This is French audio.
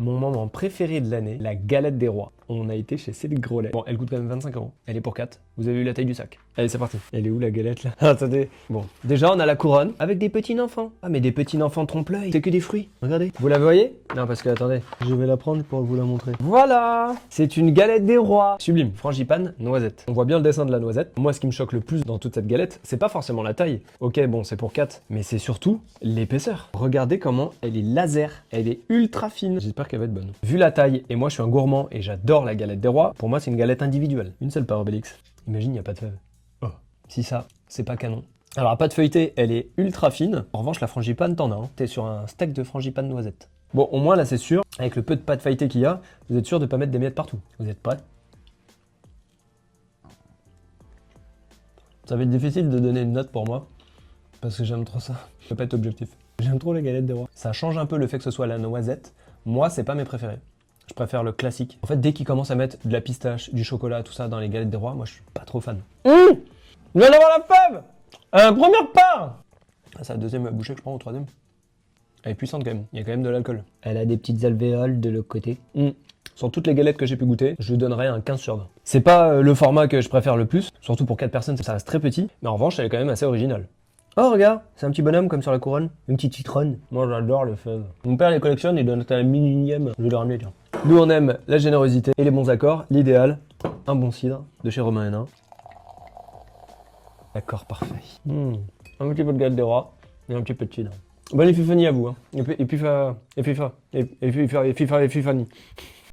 Mon moment préféré de l'année, la galette des rois. On a été chez Cédric Grolet. Bon, elle coûte quand même 25 €. Elle est pour 4. Vous avez vu la taille du sac. Allez, c'est parti. Elle est où la galette là? Attendez. Bon, déjà on a la couronne avec des petits enfants. Ah mais des petits enfants trompe-l'œil. C'est que des fruits. Regardez. Vous la voyez? Non parce que attendez, je vais la prendre pour vous la montrer. Voilà. C'est une galette des rois. Sublime. Frangipane, noisette. On voit bien le dessin de la noisette. Moi, ce qui me choque le plus dans toute cette galette, c'est pas forcément la taille. Ok, bon, c'est pour 4, mais c'est surtout l'épaisseur. Regardez comment elle est laser. Elle est ultra fine. J'espère qu'elle va être bonne. Vu la taille, et moi je suis un gourmand et j'adore la galette des rois, pour moi c'est une galette individuelle. Une seule part, Obélix. Imagine, il n'y a pas de fève. Oh. Si ça, c'est pas canon. Alors, à pâte feuilletée, elle est ultra fine. En revanche, la frangipane, t'en as. Hein. T'es sur un steak de frangipane noisette. Bon, au moins là, c'est sûr, avec le peu de pâte feuilletée qu'il y a, vous êtes sûr de ne pas mettre des miettes partout. Vous êtes prêts? Ça va être difficile de donner une note pour moi, parce que j'aime trop ça. Je peux pas être objectif. J'aime trop les galettes des rois. Ça change un peu le fait que ce soit la noisette. Moi, c'est pas mes préférés. Je préfère le classique. En fait, dès qu'ils commencent à mettre de la pistache, du chocolat, tout ça dans les galettes des rois, moi je suis pas trop fan. Je viens d'avoir la fève. Première part. Ah, c'est la deuxième bouchée que je prends, ou troisième. Elle est puissante quand même, il y a quand même de l'alcool. Elle a des petites alvéoles de l'autre côté. Sur toutes les galettes que j'ai pu goûter, je lui donnerais un 15 sur 20. C'est pas le format que je préfère le plus, surtout pour 4 personnes, ça reste très petit, mais en revanche, elle est quand même assez originale. Oh regarde, c'est un petit bonhomme comme sur la couronne, une petite citronne. Moi j'adore les fèves. Mon père les collectionne, il donne un millième, je vais le ramener tiens. Nous on aime la générosité et les bons accords, l'idéal, un bon cidre de chez Romain Hénin. Accord parfait. Un petit peu de galette des rois et un petit peu de cidre. Bonne épiphanie à vous, hein. Et puis Fanny.